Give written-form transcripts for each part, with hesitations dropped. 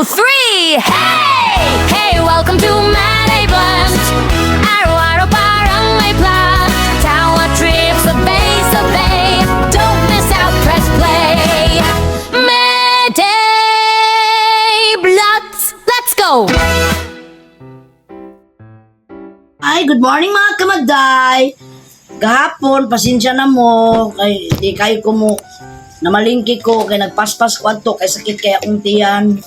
three. Hey! Hey, welcome to Manay Blunt. Araw-araw parang may plan. Tawa trips, sabay-sabay. Don't miss out, press play. Manay Blunt. Let's go! Ay, good morning mga kamaday. Kahapon, pasensya na mo. Kay, di kayo ko mo, namalingki ko. Kay nagpaspas ko ato. Kay sakit kaya akong tiyan.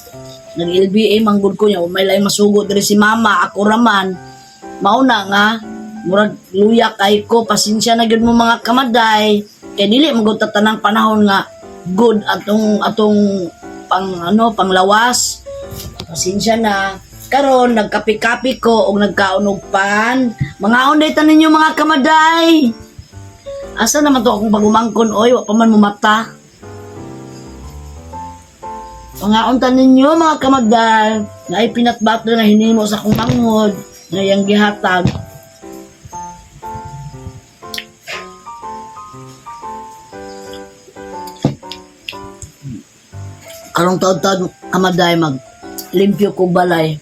Nag-LBA, manggod ko niya. May lang masugot diri si mama. Ako raman. Mauna nga. Murag luya kay ko. Pasensya na yun mo mga kamaday. Kay dili magod tatanang panahon nga. Good atong panglawas. Pasensya na. Karon nagkapi-kapi ko og nagkaunog pan. Mga onday tanin ninyo mga kamaday. Asa naman to akong pagumangkon oy, wa pa man mumata. Mga untan ninyo mga kamaday, na ay peanut butter na hinimo sa akong mangod, na yang gihatag. Karong taod-taod kamaday limpyo ko balay.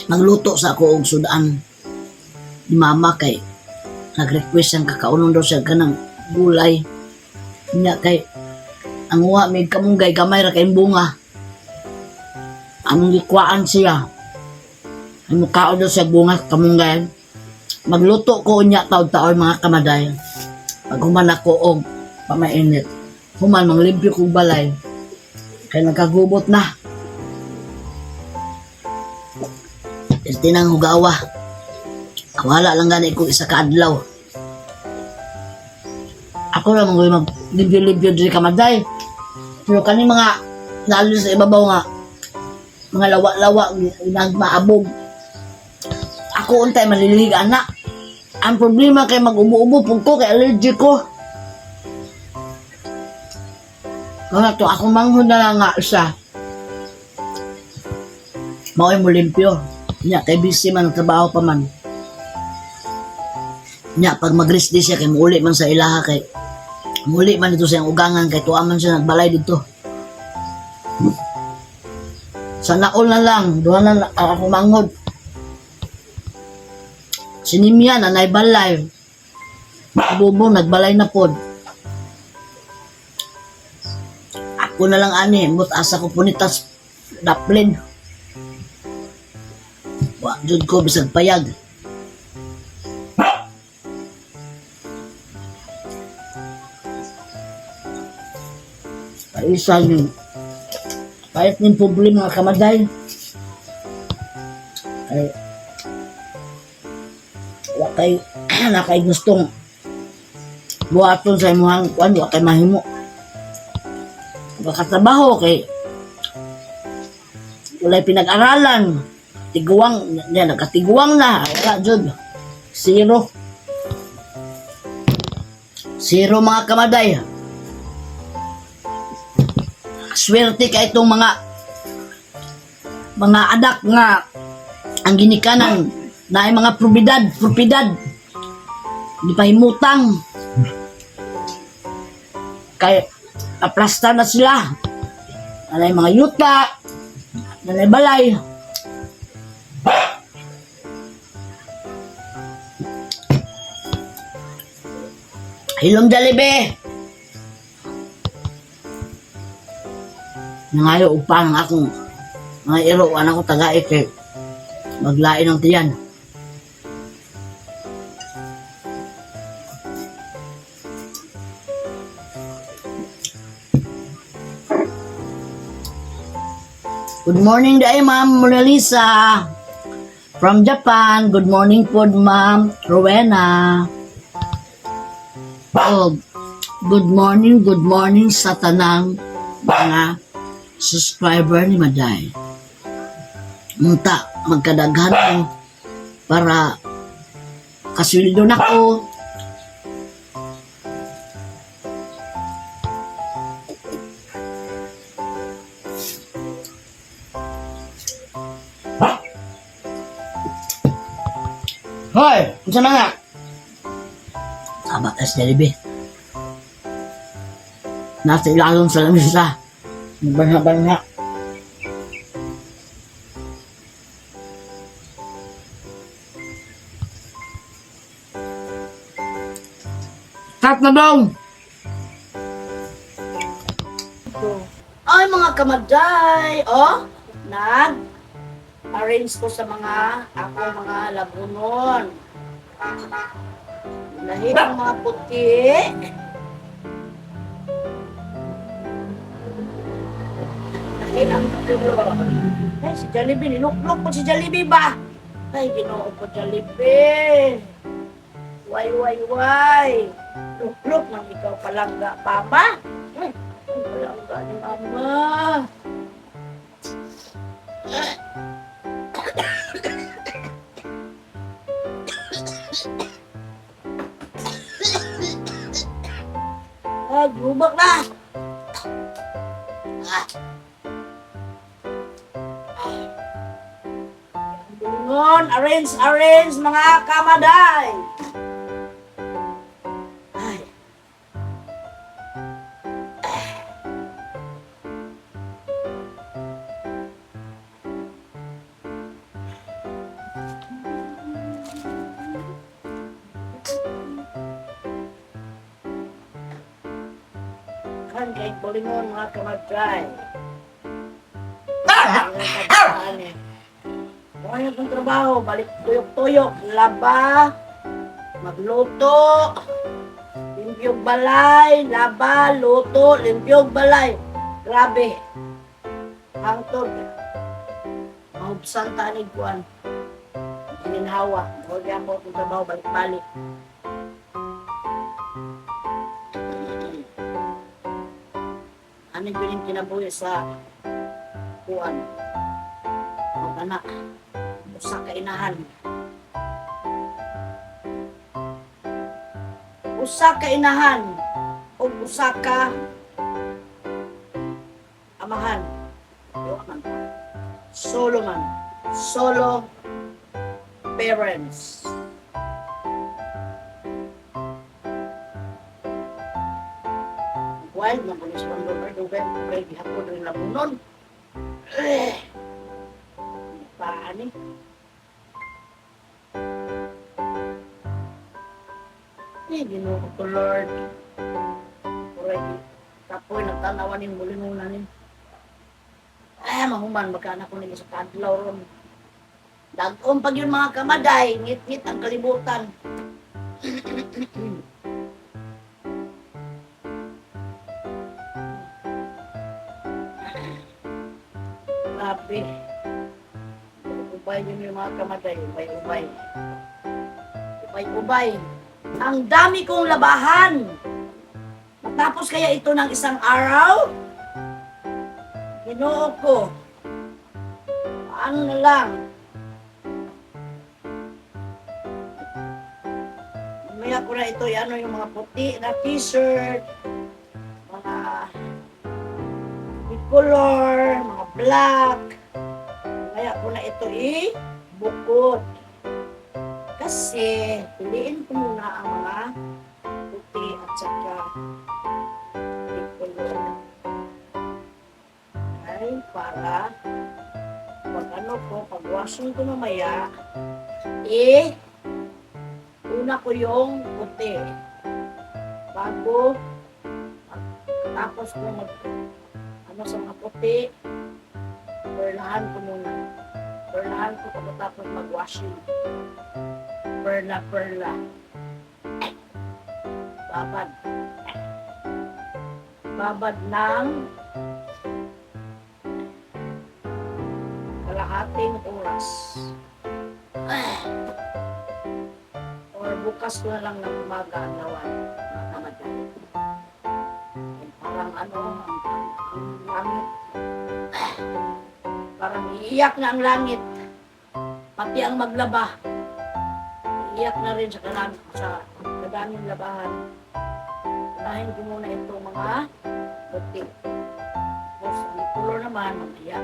Nagluto sa ako og sudan ni mama kay nag-request ang kakaunon daw siya kanang gulay niya kay ang uwa may kamunggay gamay ra kay bunga among gikwaan siya ang mukhaon daw siya bunga kamunggay magluto ko niya taon-taon mga kamaday pag human ako og pamainit human manglimpyo kong balay kay nagkagubot na. Tinang hugawa. Wala lang gani ko isa ka adlaw. Ako lang mag-libyo-libyo diri kamaday. Pero kani mga nalo sa ibabaw nga mga lawa-lawa nagmaabog. Ako untay malililig anak. Ang problema kay mag-ubo-ubo pug ko kay allergic ko. Kaya to ako manghod na lang nga isa. Mao'y mo limpyo. Nya kay busy man ang trabaho pa man. Nya pag mag-rest day siya kay muuli man sa ilaha kay muuli man dito sa iyang ugangan kay tuwa man siya nagbalay dito. Sa naol na lang, duha na ako manghod. Sinimya na naibalay. Bubo nagbalay na pod. Ako na lang ani, but asa ko punitas daplin. Wa jud ko bisag payag. Ay isa yun. Kahit ng problema mga kamaday. Ay wa kay gustong buhaton sa imuhang kuan wa kay mahimo. Pagkatrabaho kay walay pinag-aralan. Tiguang, yan, nagkatiguang na. Wala, Jod. Zero mga kamaday. Swerte ka itong mga anak nga ang ginikanan na ay mga propidad. Di pa himutang. Kaya, aplasta na sila. Nanay mga yuta. Nanay balay. Hilong Jollibee. Nangayo upa ng akong mga iroan ako tagaik kay maglain ng tiyan. Good morning day Ma'am Mona Lisa from Japan. Good morning po Ma'am Rowena. Oh, good morning sa tanang mga subscriber ni Maday. Munta, magkadaghan ko para kasweldo na ko. Hoy, unsa na nga? Sabat as Jollibee. Nasa ilalong sa lamisa. Banha-banha. Start na daw! Ay, mga kamaday! Oh, nag-arrange ko sa mga lagunon. Lahi ng mga puti. Lahi ng tulo. Ay, si Jollibee, niluklok po si Jollibee ba? Ay, ginoo ko Jollibee. Why? Luklok nang ikaw palangga, Papa. Ay, palangga ni Mama. Ah, gubak na. Ah. Bungon, arrange mga kamaday. Ay. Kan kay bulingon mga kamaday. Kaya itong trabaho, balik tuyok-tuyok, laba, magluto, limpiog balay, laba, luto, limpiog balay. Grabe. Hangtod. Mahubsan tanig kuan. Gininhawa. Huwag yan po itong trabaho, balik-balik. Ano yung kinabuhi sa kuan? Mag-anak. Usa ka inahan. Usa ka inahan o usa ka amahan. Solo man. Solo parents. Wild na pulis pang lugar kay gihapon rin labunon. Paani? Ginoo ko Lord. Already. Kapoy nagtanawan yung bulingunan ni. Mahuman magkana ko nila sa kadlaw ron. Dagkong pag yun mga kamaday, ngit-ngit ang kalibutan. Grabe. Ubay yun yung mga kamaday, ubay. Ubay. Ang dami kong labahan. Matapos kaya ito ng isang araw? Ginoo ko. Paano na lang? Mamaya ko na ito, ano yung mga puti na t-shirt, mga color, mga black. Mamaya ko na ito i-bukod. Kasi, piliin ko muna ang mga puti at saka color. Ay, para pag washing ko mamaya, una ko yung puti. Bago, tapos ko sa mga puti, perlahan ko muna. Perlahan ko pagkatapos mag-washing. Perla. Babad ng kalahating oras. Or bukas ko na lang ng umaga ang lawan. Mga kamaday. Parang ang langit. Parang iiyak na ang langit. Pati ang maglaba. Iiyak na rin sa kadaming labahan. Unahin ko muna ito mga puti. Tapos ang color naman, mag-iyak.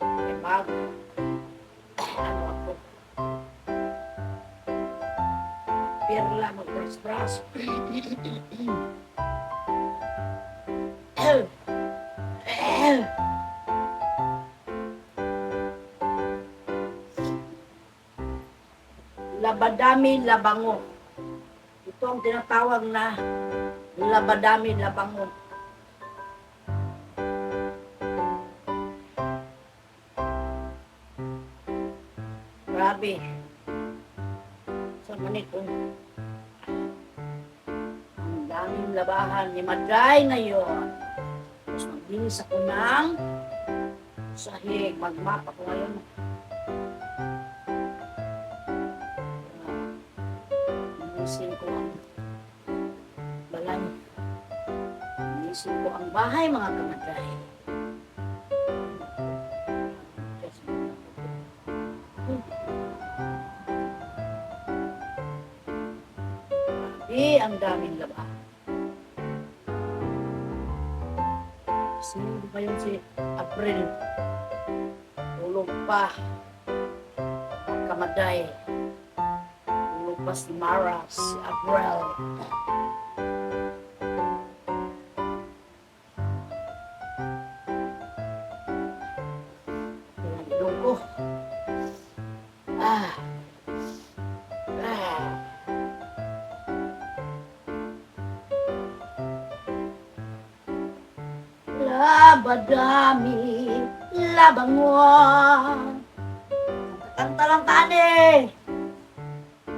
May bag. Ano ako? Perla, mag-brush. Labadami labango. Ito ang tinatawag na labadami labangon. Grabe. Sa manitong ang daming labahan ni Maday ngayon. Tapos maglinis ako ng sahig. Mag-map ako ngayon. Linisin ko ang balay. Linisin ko ang bahay, mga kamaday. Ang daming labahan. Sino ba yun si April? Tulog pa. Ang kamaday. Tulog pa si Mara, si April. Tulog ko. Ah. Labadami, labangon. Kanta lang tani.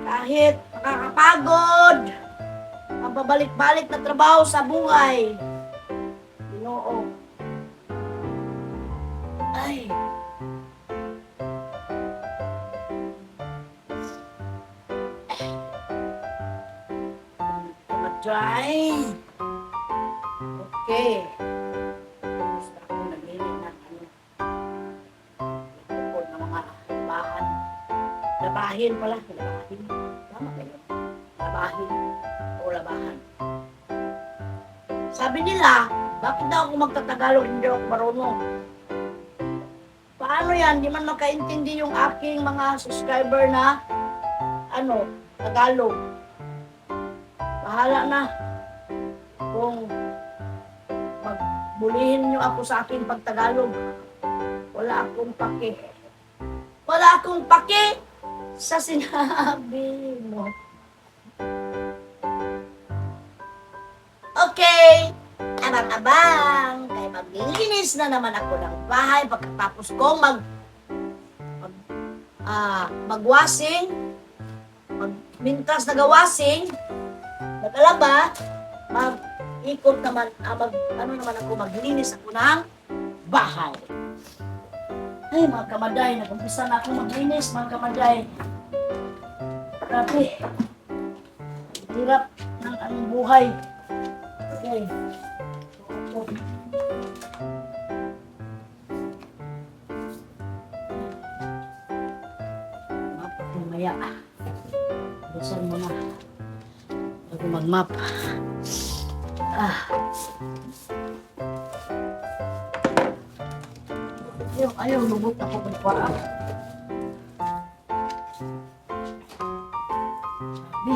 Kahit nakakapagod, ang pabalik-balik na trabaho sa buhay. Ginoo. Ay. Kamatay. Okay. Labahin pala. Labahin. Tama ba yun? Labahin o labahan. Sabi nila, bakit daw ako magtatagalog, hindi ako marunong? Paano yan? Di man makaintindi yung aking mga subscriber na Tagalog. Bahala na kung magbulihin nyo ako sa aking pagtagalog. Wala akong pake. Wala akong pake sa sinabi mo. Okay, abang-abang. Kaya maglilinis na naman ako ng bahay pagkatapos kong magwasing, magmintas na gawasing, nagalaba, mag-ikot naman, maglinis ako ng bahay. Ay, mga kamaday, nag-umpisa na ako maglinis, mga kamaday. Grabe. Hirap ng anong buhay. Okay. Map ako maya. Busan mo na. Bago mag-map. Ayaw, lubot ako ng parang. Sabi.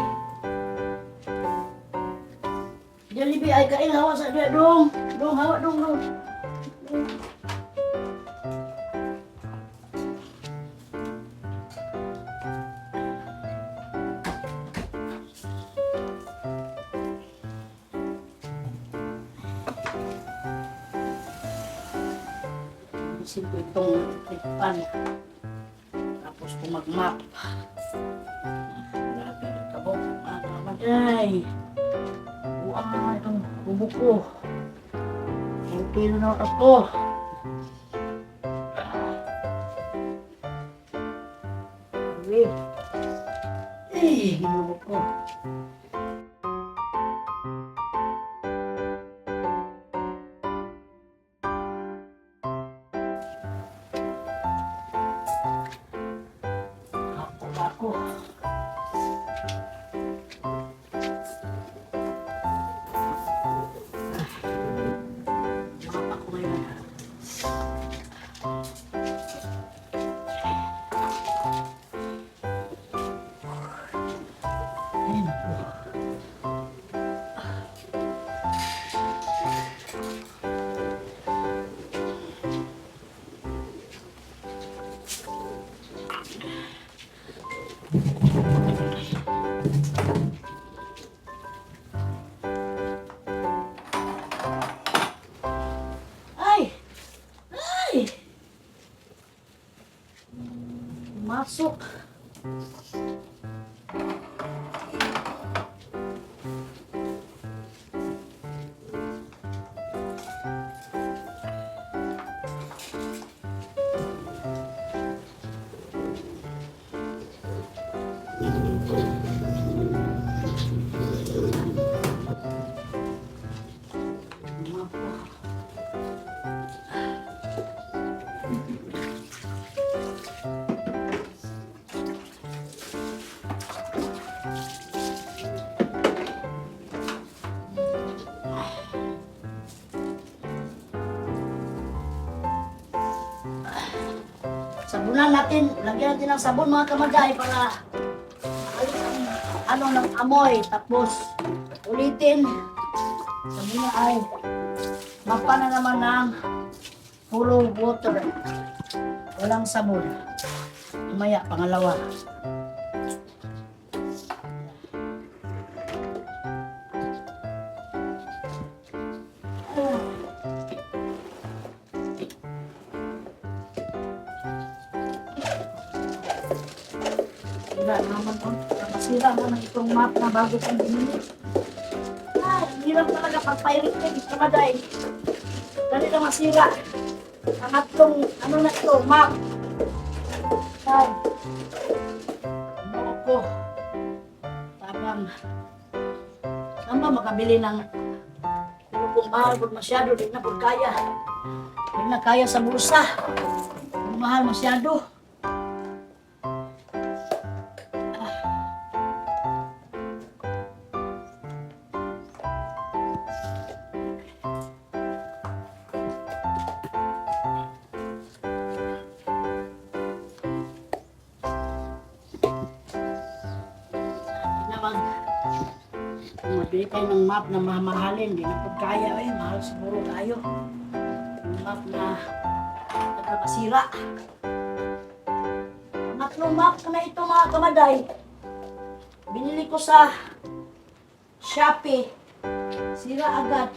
Jollibee ay kain, hawa sa dia dong. Dong, hawa dong. Isip ko itong tikpan. Tapos kung mag-map. Grabe ang kabok. Maday. Buang itong bubuk ko. Okay na ako. Ginubok ko. Ako. Ako ngayon. Ayun ako. Pasok. Sabunan natin, lagyan natin ng sabon mga kamagay para maalis ang ng amoy. Tapos ulitin, sabunan ay mapa na naman ng puro water. Walang sabon. Umaya, pangalawa. Masira naman itong map na bago kong binili. Ay, hirap talaga pag-pirate ka, Mr. Maday. Dali na masira. Ang atong, ano na ito, map. Ay, ano ko. Tapang, saan ba makabili ng kung mahal po masyado, di na po kaya. Di na kaya sa bulsa. Kung mahal masyado. Mabili tayo ng map na mamahalin, di na po kaya eh, mahal siguro tayo. Yung map na nagkakasira. Tatlong map na ito mga kamaday. Binili ko sa Shopee. Sira agad.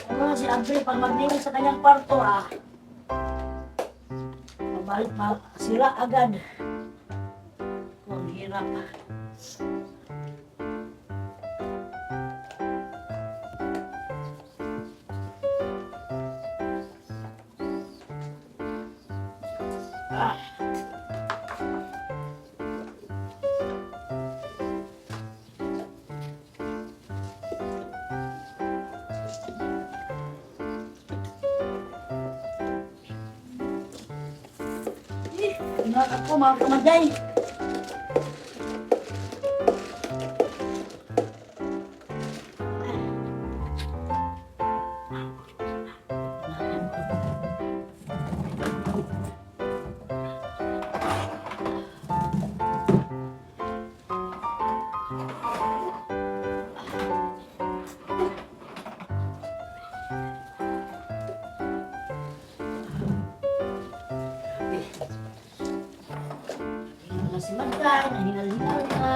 Ano na si Avril, pag maglinis sa kanyang kwarto sira agad. Ang hirap. Ingat ako mga kamaday. Si Maday, nahingal-hingal na.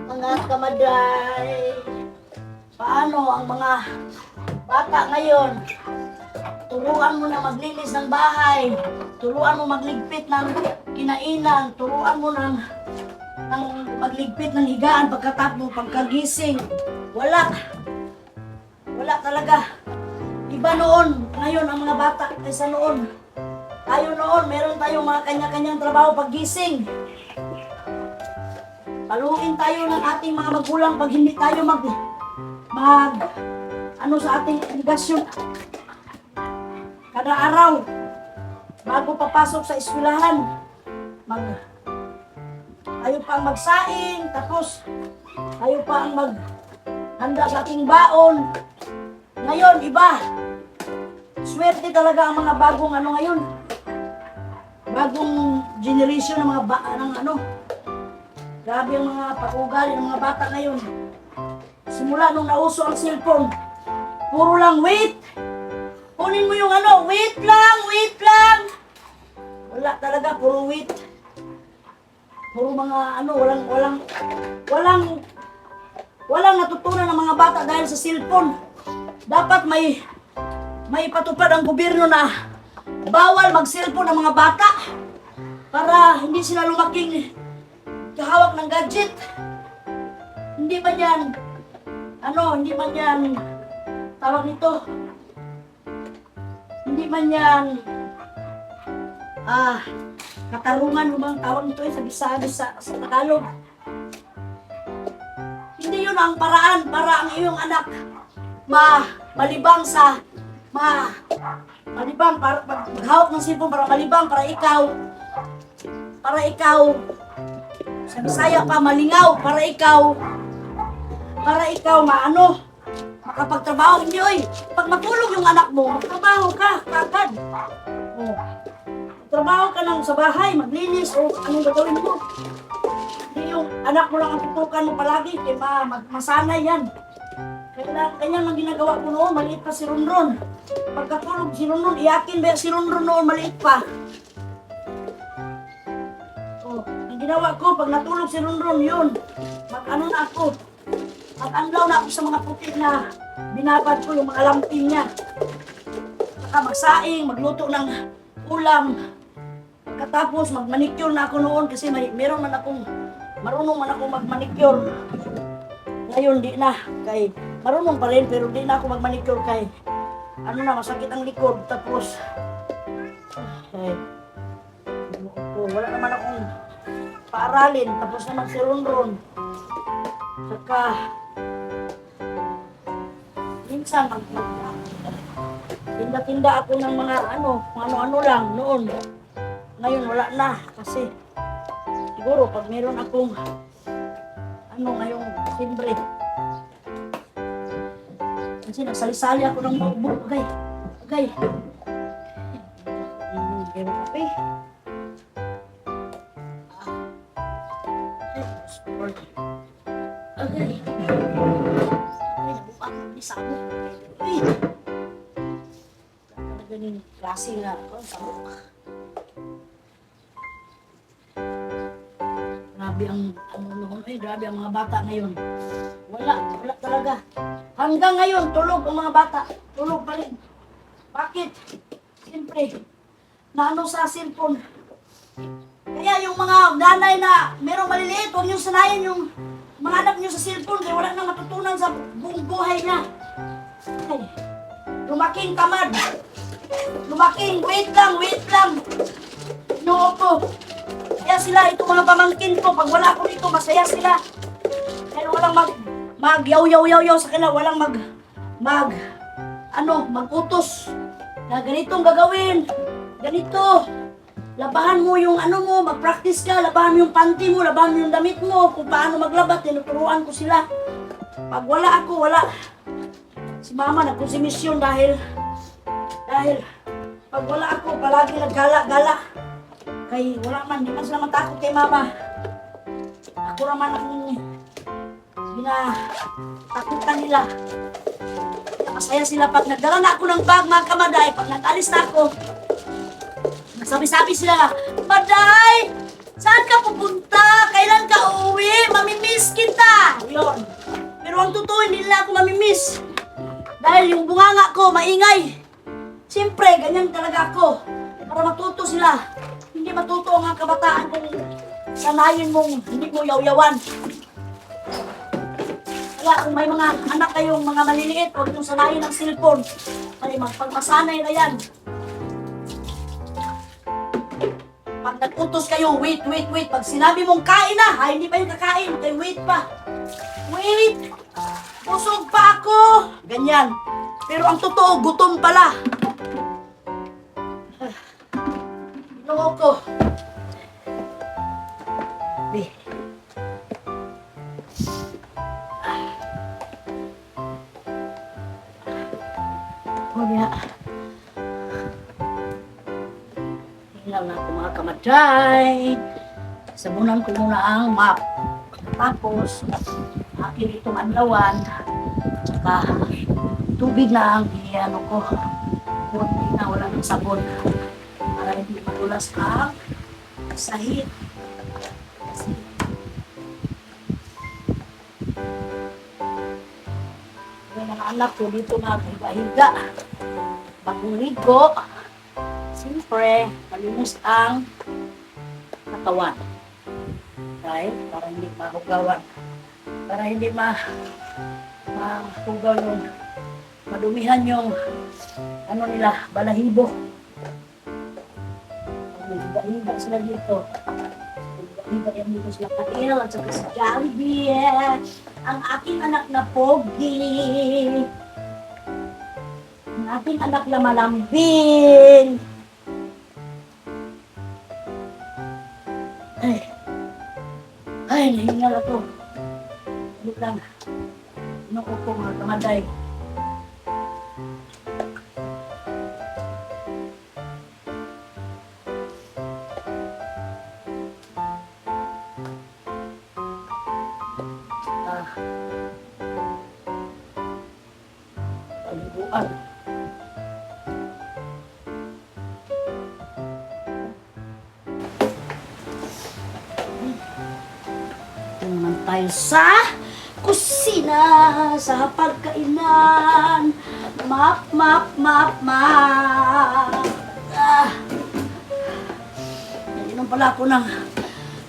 Mga kamaday. Paano ang mga bata ngayon? Turuan mo na maglinis ng bahay. Turuan mo magligpit ng kinainan. Turuan mo ng magligpit ng higaan pagkatapos pagkagising. Wala. Wala talaga. Iba noon. Ngayon ang mga bata kaysa noon. Tayo noon, meron tayong mga kanya-kanyang trabaho paggising. Paluin tayo ng ating mga magulang pag hindi tayo sa ating obligasyon. Kada araw, bago papasok sa eskwelahan, tayo pa ang magsaing, tapos tayo pa ang maghanda sa ating baon. Ngayon, iba. Swerte talaga ang mga bagong ngayon. Bagong generation ng mga grabe ang mga pag-ugali ng mga bata ngayon. Simula nung nauso ang cellphone, puro lang wait. Kunin mo yung wait lang. Wala talaga, puro wait. Puro mga walang natutunan ng mga bata dahil sa cellphone. Dapat may ipatupad ang gobyerno na bawal mag-cellphone ng mga bata para hindi sila lumaking kahawak ng gadget. Hindi ba yan, hindi man yan, tawag nito, hindi man yan, katarungan, bang tawag nito sa Bisaya, sa Tagalog. Hindi yun ang paraan para ang iyong anak malibang para maghawak ng cellphone para malibang para ikaw sa Bisaya pa malingaw para ikaw makapagtrabaho. Hindi oy, pag matulog yung anak mo magtrabaho ka kagad. Trabaho ka lang sa bahay, maglinis o anong gagawin mo. Hindi yung anak mo lang ang tutukan mo palagi, kaya masanay yan. Kanya lang ginagawa ko noon, maliit pa si Ronron. Pagkatulog si Ronron, iyakin ba si Ronron noon, maliit pa. Ang ginawa ko, pag natulog si Ronron, yun, mag-anlaw na ako sa mga puti na binabad ko, yung mga lampin niya. Saka magsaing, magluto ng ulam. Katapos magmanicure na ako noon kasi marunong man akong magmanicure. Ngayon di na, kay marunong pa rin pero di na ako magmanicure kay masakit ang likod. Tapos wala naman akong paaralin. Tapos naman si Ronron. Saka minsan tinda-tinda ako ng mga ano lang noon. Ngayon wala na kasi siguro pag meron akong ngayong Disyembre. Kasi nagsali-sali ako ng notebook. Agay. Pero kape. Agay. Nabuka ako ni sabok. Ganing klase nga ako, sabok. Grabe ang mga bata ngayon. Wala talaga. Hanggang ngayon, tulog ang mga bata. Tulog pa rin. Bakit? Siyempre, sa cellphone. Kaya yung mga nanay na merong maliliit, huwag niyong sanayin yung mga anak niyo sa cellphone kaya wala nang matutunan sa buong buhay niya. Ay, lumaking tamad. Wait lang. Inuupo. Kaya sila, itong mga pamangkin ko, pag wala ako dito, masaya sila. Pero walang mag-yaw-yaw-yaw sa kanila, walang mag-utos. Na ganitong gagawin, ganito. Labahan mo yung mag-practice ka, labahan mo yung panty mo, labahan mo yung damit mo, kung paano maglabat, tinuturuan ko sila. Pag wala ako, wala. Si mama nagkonsumisyon dahil pag wala ako, palagi naggala-gala. Kay wala man, di man sila matakot kay mama. Ako naman ang binatakutan nila. Masaya sila pag nagdala na ako ng bag, mga kamaday. Pag nag-alis na ako, nagsabi-sabi sila, "Maday, saan ka pupunta? Kailan ka uuwi? Mamimiss kita." Yun. Pero ang totoo, hindi nila ako mamimiss. Dahil yung bunganga ko, maingay. Siyempre, ganyan talaga ako. Para matuto sila. Hindi matuto ang mga kabataan kung sanayin mong hindi mo yaw-yawan. Kaya kung may mga anak kayong mga maliliit, huwag niyong sanayin ng cellphone. Kasi pag masanay na yan. Pag nag-utos kayo, wait. Pag sinabi mong kain na, hindi pa yung kakain. Kaya wait pa. Wait! Busog pa ako! Ganyan. Pero ang totoo, gutom pala. Inuho ko. Kaya, tingnan na ako mga kamaday. Sabunan ko muna ang map. Tapos, akin itong anlawan. Saka, tubig na ang ko. Kunti na, wala ng sabon. Para hindi madulas ang sahit. Kasi, yung mga anak ko dito maghiga-higa. Bagong ligo. Siyempre, malinis ang katawan. Right? Para hindi mahugawan. Para hindi mahugaw yung madumihan yung ano nila, balahibo. Higa-higa sila dito. Higa-higa yan dito sila Kail at saka si Jollibee. Ang aking anak na pogi. Ang aking anak na malambing. Ay, nahingal ako. Ano lang. Ano ko mga kamaday. Paliguan. Ito naman tayo sa kusina, sa pagkainan. Map. Nainom pala ako ng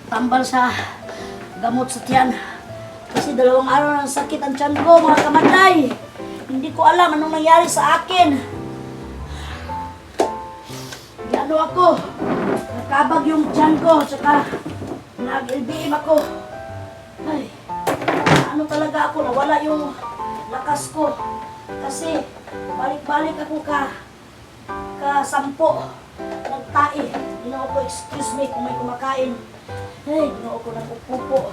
tambal sa gamot sa tiyan. Kasi 2 araw ng sakit ang tiyan ko, mga kamaday. Hindi ko alam anong nangyari sa akin. Ano ako, nakabag yung tiyan ko, tsaka nag-LBM ako. Ay, ano talaga ako, nawala yung lakas ko. Kasi balik-balik ako ka 10. Nagtae. Ginawa ko, excuse me kung may kumakain. Ay, ginawa ko ng upo.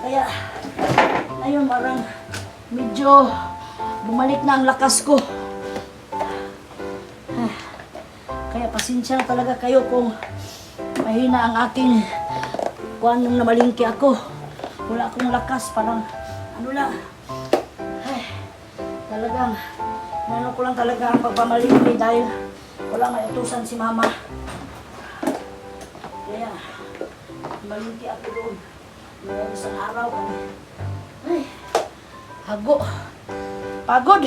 Kaya, ngayon parang medyo bumalik na ang lakas ko. Kaya pasensya na talaga kayo kung mahina ang aking kuwan nung namalingki ako. Wala akong lakas, parang ano lang. Ay, talagang nano ko lang talaga ang pagpamalingki dahil wala may utusan si mama. Kaya malingki ako doon. Ngayon isang araw kami. Ay, hago. Pagod.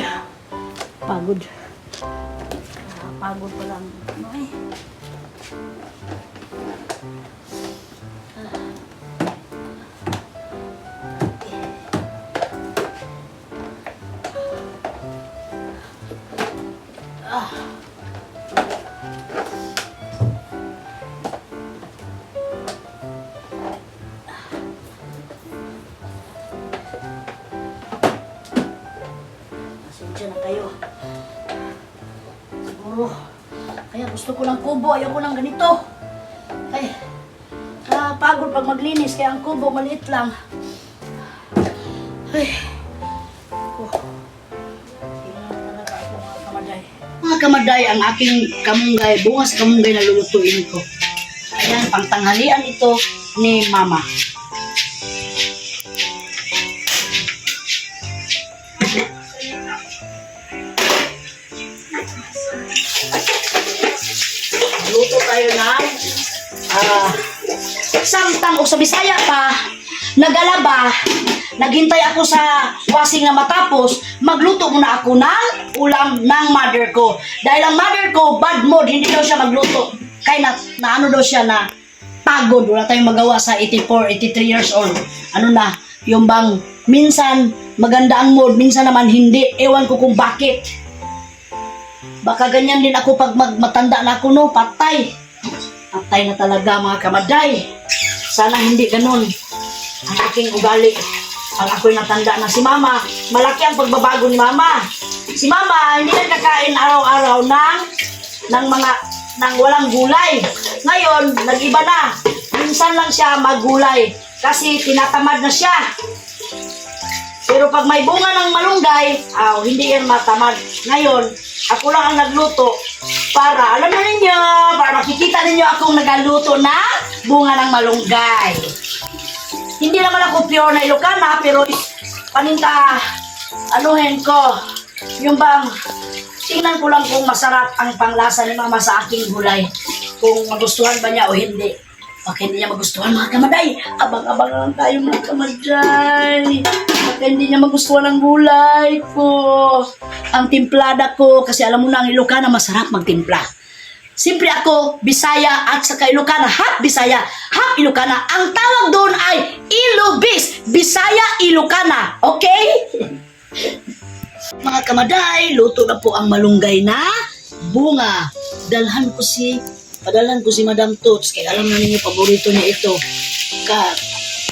Pagod pa lang. Ano eh. Pasensya na kayo. Siguro, kaya gusto ko ng kubo, ayaw ko ng ganito. Ay, pagod pag maglinis, kaya ang kubo maliit lang. Ay, talaga ako mga kamaday. Mga kamaday, ang aking kamunggay, bungas kamunggay na lulutuin ko. Ayan, pangtanghalian ito ni mama. Luto tayo ng samtang o sa Bisaya pa, nagalaba, naghintay ako sa washing na matapos, magluto muna ako ng ulam ng mother ko. Dahil ang mother ko, bad mood, hindi daw siya magluto. Kaya na ano daw siya na pagod, wala tayong magawa sa 84, 83 years old. Ano na, yung bang minsan maganda ang mood, minsan naman hindi. Ewan ko kung bakit. Baka ganyan din ako pag matanda na ako, no? Patay. Patay na talaga, mga kamaday. Sana hindi ganun ang aking ugali. Pag ako'y natanda na si mama, malaki ang pagbabago ni mama. Si mama, hindi na kakain araw-araw ng walang gulay. Ngayon, nag-iba na. Minsan lang siya maggulay kasi tinatamad na siya. Pero pag may bunga ng malunggay, hindi yan matamad. Ngayon, ako lang ang nagluto para, alam na ninyo, para makikita ninyo akong nagluto na bunga ng malunggay. Hindi naman ako pure na Ilocana, pero paninta, anuhin ko, yung bang, tingnan ko lang kung masarap ang panglasa ni mama sa aking gulay. Kung magustuhan ba niya o hindi. Pag hindi niya magustuhan, mga kamaday, abang-abang lang tayo, mga kamaday. Pag hindi niya magustuhan ang gulay ko, ang timplada ko, kasi alam mo na ang Ilocana masarap magtimpla. Siyempre ako, Bisaya at saka Ilocana. Half Bisaya, half Ilocana. Ang tawag doon ay Ilobis. Bisaya, Ilocana. Okay? Mga kamaday, luto na po ang malunggay na bunga. Padalhan ko si Madam Toots. Kaya alam na ninyo, paborito niya ito.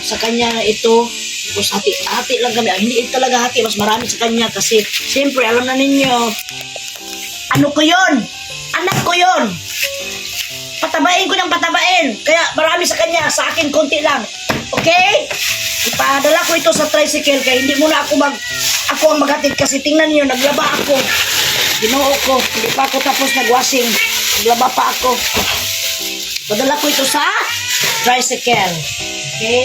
Sa kanya na ito. Tapos hati lang kami. Hindi talaga hati, mas marami sa kanya. Kasi, siyempre, alam na ninyo, ano ko yon? Anak ko yon. Patabain ko ng patabain. Kaya marami sa kanya, sa akin konti lang. Okay? Ipadala ko ito sa tricycle kaya hindi muna ako ang maghatid kasi tingnan niyo, naglaba ako. Ginoo ko, hindi pa ako tapos nagwashing. Naglaba pa ako. Padala ko ito sa tricycle. Okay?